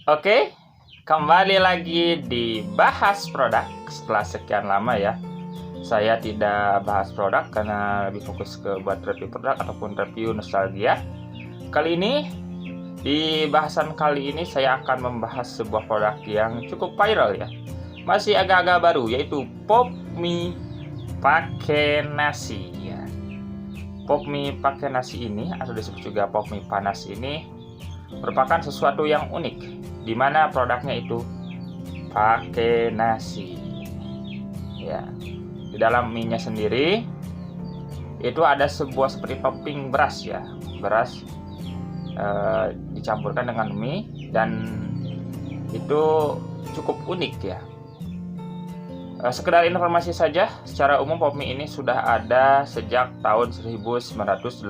Oke, kembali lagi di bahas produk setelah sekian lama ya. Saya tidak bahas produk karena lebih fokus ke buat review produk ataupun review nostalgia. Kali ini, di bahasan kali ini saya akan membahas sebuah produk yang cukup viral ya. Masih agak-agak baru, yaitu Pop Mie pakai nasi ya. Pop Mie pakai nasi ini atau disebut juga Pop Mie panas ini merupakan sesuatu yang unik, di mana produknya itu pakai nasi. Ya, di dalam mie-nya sendiri itu ada sebuah seperti topping beras ya, beras dicampurkan dengan mie dan itu cukup unik ya. Sekedar informasi saja, secara umum pop mie ini sudah ada sejak tahun 1987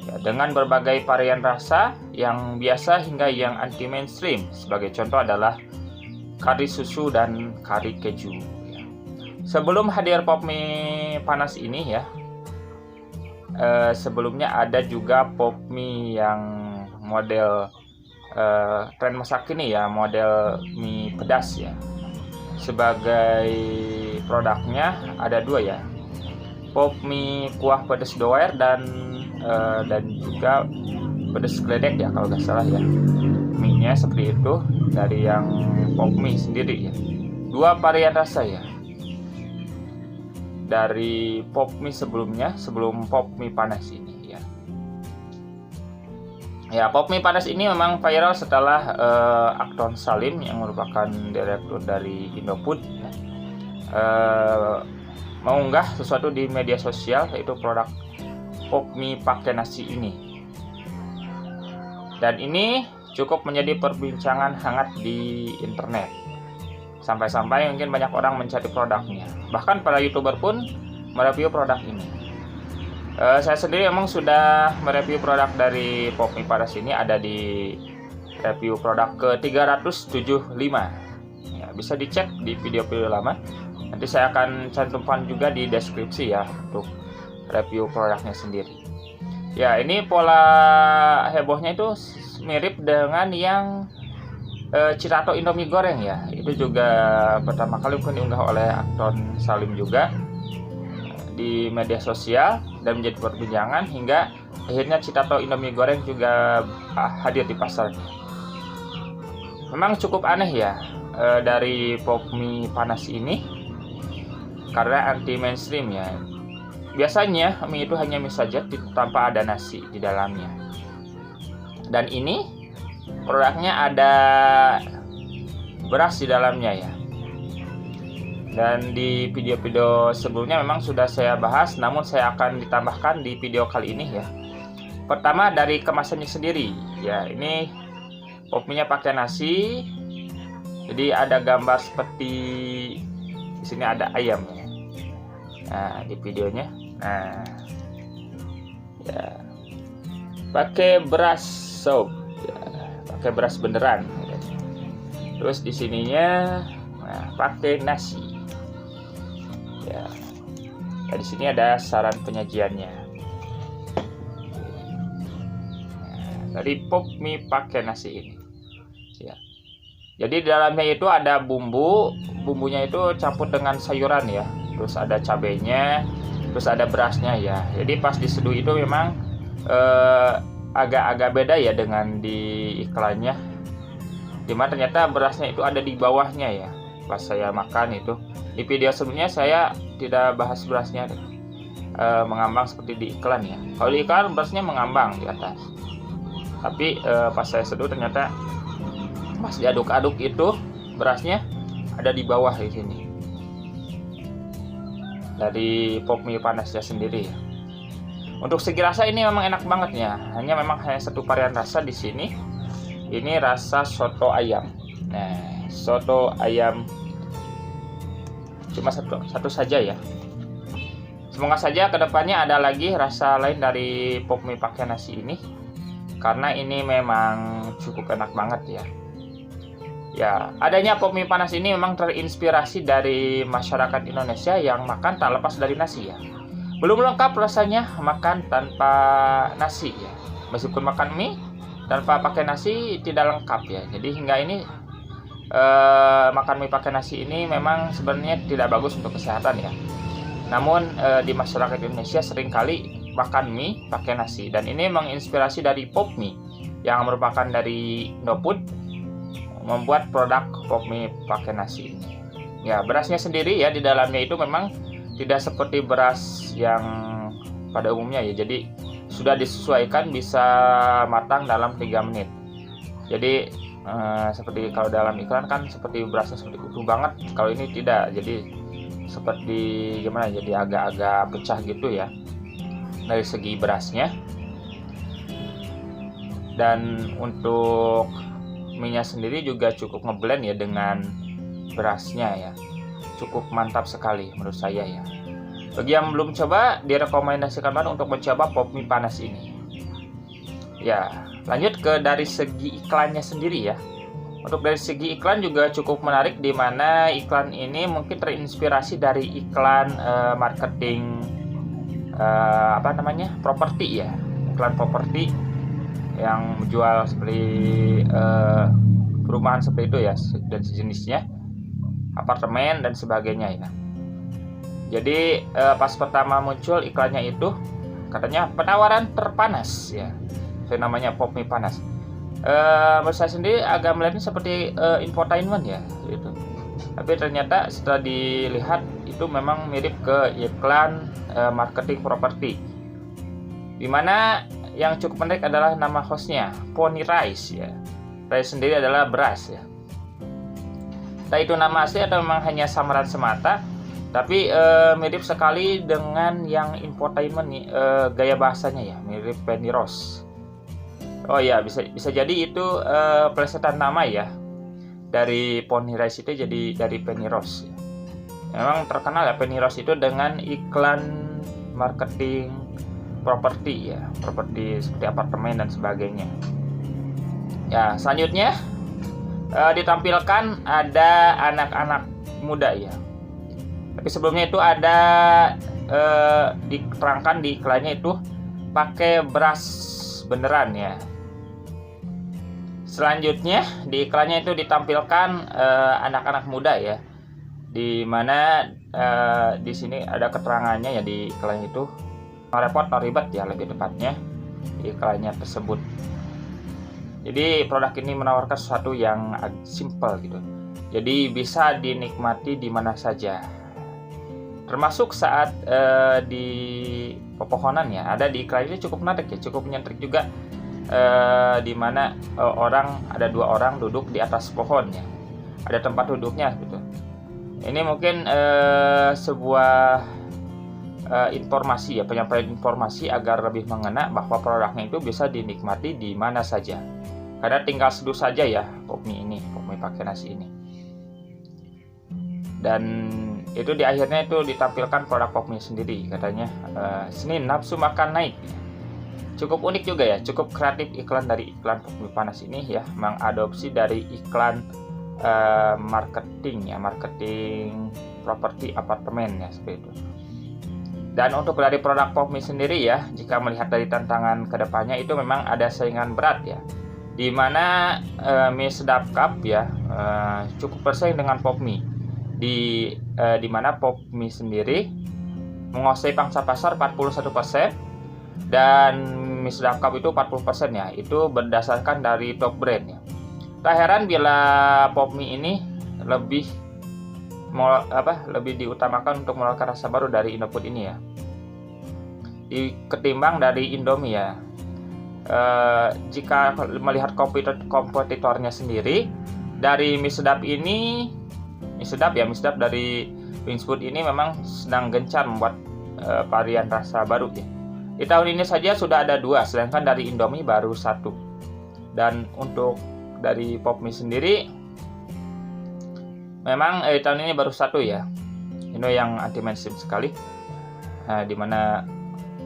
ya, dengan berbagai varian rasa yang biasa hingga yang anti mainstream. Sebagai contoh adalah kari susu dan kari keju ya. Sebelum hadir pop mie panas ini ya, sebelumnya ada juga pop mie yang model tren masa kini ya, model mie pedas ya. Sebagai produknya ada dua ya, pop mie kuah pedas doer dan juga pedas geledek ya kalau nggak salah ya. Mie-nya seperti itu dari yang pop mie sendiri ya. Dua varian rasa ya. Dari pop mie sebelumnya, sebelum pop mie panas ini ya. Ya, pop mie panas ini memang viral setelah Akton Salim yang merupakan direktur dari Indofood ya, mengunggah sesuatu di media sosial, yaitu produk pop mie pakai nasi ini. Dan ini cukup menjadi perbincangan hangat di internet. Sampai-sampai mungkin banyak orang mencari produknya. Bahkan para YouTuber pun mereview produk ini. Saya sendiri memang sudah mereview produk dari pop mie panas ini, ada di review produk ke-375 ya, bisa dicek di video-video lama. Nanti saya akan cantumkan juga di deskripsi ya untuk review produknya sendiri ya. Ini pola hebohnya itu mirip dengan yang Cirato Indomie goreng ya. Itu juga pertama kali mungkin diunggah oleh Akton Salim juga di media sosial dan menjadi perbincangan hingga akhirnya Cirato Indomie goreng juga hadir di pasarnya. Memang cukup aneh ya dari pop mie panas ini karena anti mainstream ya. Biasanya mie itu hanya mie saja tanpa ada nasi di dalamnya. Dan ini produknya ada beras di dalamnya ya. Dan di video-video sebelumnya memang sudah saya bahas, namun saya akan ditambahkan di video kali ini ya. Pertama dari kemasannya sendiri ya, ini pop mie-nya pakai nasi. Jadi ada gambar seperti di sini ada ayam ya. Nah, di videonya. Nah, ya, pakai beras sop ya, pakai beras beneran ya. Terus di sininya pakai nasi ya. Nah, di sini ada saran penyajiannya. Nah, dari pop mie pakai nasi ini ya. Jadi di dalamnya itu ada bumbunya itu campur dengan sayuran ya. Terus ada cabenya, terus ada berasnya ya. Jadi pas diseduh itu memang agak-agak beda ya dengan di iklannya, dimana ternyata berasnya itu ada di bawahnya ya. Pas saya makan itu di video sebelumnya saya tidak bahas berasnya mengambang seperti di iklan ya. Kalau di iklan berasnya mengambang di atas, tapi pas saya seduh ternyata pas diaduk-aduk itu berasnya ada di bawah di sini. Dari pop mie panasnya sendiri ya. Untuk segi rasa ini memang enak banget ya. Hanya satu varian rasa di sini. Ini rasa soto ayam. Nah, soto ayam cuma satu saja ya. Semoga saja kedepannya ada lagi rasa lain dari pop mie pakai nasi ini, karena ini memang cukup enak banget ya. Ya, adanya pop mie panas ini memang terinspirasi dari masyarakat Indonesia yang makan tak lepas dari nasi ya. Belum lengkap rasanya makan tanpa nasi ya. Meskipun makan mie, tanpa pakai nasi tidak lengkap ya. Jadi hingga ini makan mie pakai nasi ini memang sebenarnya tidak bagus untuk kesehatan ya. Namun di masyarakat Indonesia seringkali makan mie pakai nasi, dan ini menginspirasi dari Popmie yang merupakan dari Indofood membuat produk Popmie pakai nasi ini. Ya, berasnya sendiri ya di dalamnya itu memang tidak seperti beras yang pada umumnya ya. Jadi sudah disesuaikan bisa matang dalam 3 menit. Jadi seperti kalau dalam iklan kan seperti berasnya seperti utuh banget, kalau ini tidak. Jadi seperti gimana, jadi agak-agak pecah gitu ya dari segi berasnya. Dan untuk mie-nya sendiri juga cukup ngeblend ya dengan berasnya ya, cukup mantap sekali menurut saya ya. Bagi yang belum coba, direkomendasikan banget untuk mencoba Popmie panas ini. Ya, lanjut ke dari segi iklannya sendiri ya. Untuk dari segi iklan juga cukup menarik, di mana iklan ini mungkin terinspirasi dari iklan marketing properti ya. Iklan properti yang menjual seperti perumahan seperti itu ya, dan sejenisnya, apartemen dan sebagainya ya. Jadi pas pertama muncul iklannya itu katanya penawaran terpanas ya, itu namanya Popmie panas. Menurut saya sendiri agak melihatnya seperti infotainment ya gitu. Tapi ternyata setelah dilihat itu memang mirip ke iklan marketing properti, dimana yang cukup menarik adalah nama hostnya, Pony Rice ya. Rice sendiri adalah beras ya. Entah itu nama asli atau memang hanya samaran semata, tapi mirip sekali dengan yang infotainment nih, gaya bahasanya ya, mirip Penny Roast. Oh ya, bisa jadi itu plesetan nama ya. Dari Pony Rice itu jadi dari Penny Roast ya. Memang terkenal ya Penny Roast itu dengan iklan marketing properti ya, properti seperti apartemen dan sebagainya. Ya, selanjutnya ditampilkan ada anak-anak muda ya. Tapi sebelumnya itu ada diterangkan di iklannya itu pakai beras beneran ya. Selanjutnya di iklannya itu ditampilkan anak-anak muda ya, di mana di sini ada keterangannya ya di iklan itu, repot no ribet ya lebih tepatnya di iklannya tersebut. Jadi produk ini menawarkan sesuatu yang simple gitu, jadi bisa dinikmati di mana saja, termasuk saat di pepohonan ya. Ada di iklan ini cukup menarik ya, cukup menyentrik juga, di mana ada 2 orang duduk di atas pohon ya, ada tempat duduknya gitu. Ini mungkin sebuah informasi ya, penyampaian informasi agar lebih mengena bahwa produknya itu bisa dinikmati di mana saja, karena tinggal seduh saja ya Popmie pakai nasi ini. Dan itu di akhirnya itu ditampilkan produk Popmie sendiri, katanya Senin nafsu makan naik. Cukup unik juga ya, cukup kreatif iklan dari iklan Popmie panas ini ya, mengadopsi dari iklan marketing properti apartemen ya, seperti itu. Dan untuk dari produk Popmie sendiri ya, jika melihat dari tantangan kedepannya itu memang ada saingan berat ya, di mana mie sedap cup ya cukup bersaing dengan Popmie, di mana Popmie sendiri menguasai pangsa pasar 41% dan mie sedap cup itu 40% ya. Itu berdasarkan dari top brand ya. Tak heran bila Popmie ini lebih diutamakan untuk mengeluarkan rasa baru dari Indofood ini ya, ketimbang dari Indomie ya. Jika melihat kompetitornya sendiri dari mie sedap dari Wings Food ini memang sedang gencar membuat varian rasa baru ya. Di tahun ini saja sudah ada 2, sedangkan dari Indomie baru 1. Dan untuk dari Popmie sendiri memang tahun ini baru 1 ya. Ini yang anti mainstream sekali. Dimana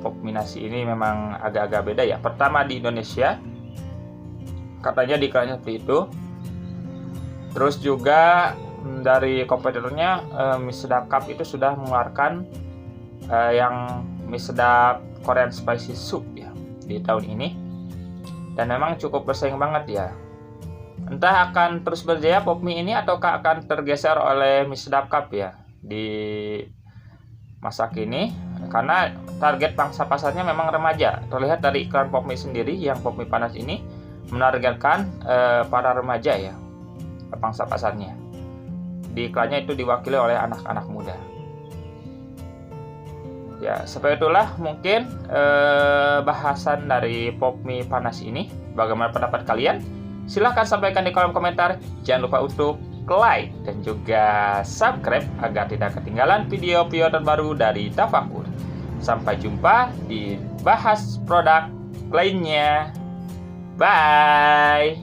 Popmie nasi ini memang agak-agak beda ya. Pertama di Indonesia, katanya di iklannya seperti itu. Terus juga dari kompetitornya mie sedap cup itu sudah mengeluarkan yang mie sedap Korean spicy soup ya di tahun ini. dan memang cukup bersaing banget ya. Entah akan terus berjaya Popme ini ataukah akan tergeser oleh Miss Sedap Cup ya di masa kini, karena target pangsa pasarnya memang remaja. Terlihat dari iklan Popme sendiri, yang Popme panas ini menargetkan para remaja ya pangsa pasarnya. Di iklannya itu diwakili oleh anak-anak muda. Ya, seperti itulah mungkin bahasan dari Popme panas ini. Bagaimana pendapat kalian? Silahkan sampaikan di kolom komentar. Jangan lupa untuk like dan juga subscribe agar tidak ketinggalan video-video terbaru dari Tafakur. Sampai jumpa di bahas produk lainnya. Bye!